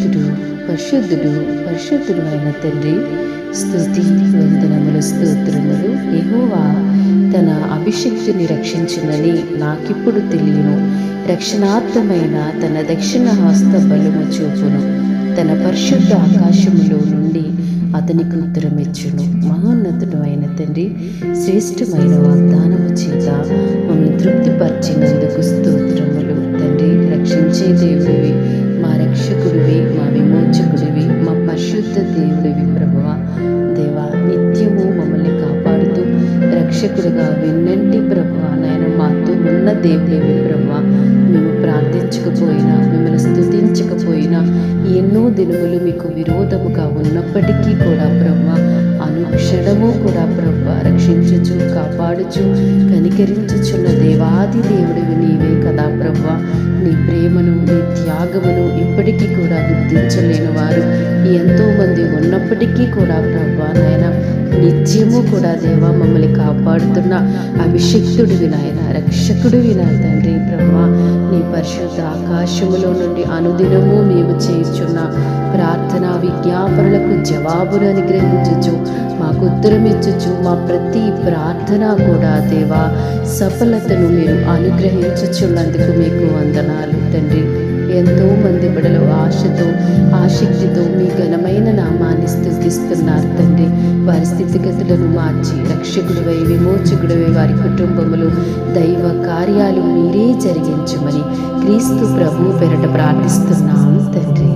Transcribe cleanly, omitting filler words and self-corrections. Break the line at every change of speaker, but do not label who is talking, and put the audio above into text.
పరిశుద్ధుడు పరిశుద్ధుడు పరిశుద్ధుడు అయిన తండ్రి, స్తుతి వందనములు స్తోత్రములు. యెహోవా తన అభిషిక్తుని రక్షించునని నాకిప్పుడు తెలియను. రక్షణార్థమైన తన దక్షిణ హస్త బలము చూపును. తన పరిశుద్ధ ఆకాశములో నుండి అతనికి ఉత్తరమిచ్చును. మహోన్నతుడు అయిన తండ్రి, శ్రేష్టమైన వాగ్దానము చేత మమ్మల్ని తృప్తిపరిచినందుకు స్తోత్రములు తండ్రి. రక్షించే దేవుడివి, మా రక్షకుడివి, మా విమోచకుడివి, మా పరిశుద్ధ దేవుడివి ప్రభువా. దేవా, నిత్యము మమ్మల్ని కాపాడుతూ రక్షకుడుగా విన్నంటి ప్రభువా నాయన మాతో ఉన్న దేవుడివి ప్రభువా. మేము ప్రార్థించకపోయినా, మిమ్మల్ని స్తుతించకపోయినా, ఎన్నో దినములు మీకు విరోధముగా ఉన్నప్పటికీ కూడా ప్రభువా, అనుక్షణము కూడా ప్రభువా రక్షించుచు కాపాడుచు కనికరించుచున్న దేవాది దేవుడివి నీవే కదా ప్రభువా. నీ ప్రేమను, నీ త్యాగమును ఇప్పటికీ కూడా గుర్తించలేని వారు ఎంతోమంది ఉన్నప్పటికీ కూడా ప్రభువా నాయన నిత్యము కూడా దేవా మమ్మల్ని కాపాడుతున్న అభిషిక్తుడివి నాయన, రక్షకుడివి నా తండ్రి ప్రభువా. నీ పరిశుద్ధ ఆకాశములో నుండి అనుదినము మేము చేయుచున్న ప్రార్థనా విజ్ఞాపనలకు జవాబును అనుగ్రహించుచు, మాకు ఉత్తరం ఇచ్చుచు, మా ప్రతి ప్రార్థన కూడా దేవా సఫలతను మీరు అనుగ్రహించుచున్నందుకు మీకు వందనాలు తండ్రి. ఎంతోమంది బిడ్డలు ఆశతో ఆసక్తితో మీ ఘనమైన నామాన్ని స్తుతిస్తున్నారు తండ్రి. వారి స్థితిగతులను మార్చి రక్షకుడివై, విమోచకుడివై వారి కుటుంబములు దైవ కార్యాలు మీరే జరిగించమని క్రీస్తు ప్రభు పేరట ప్రార్థిస్తున్నాము తండ్రి.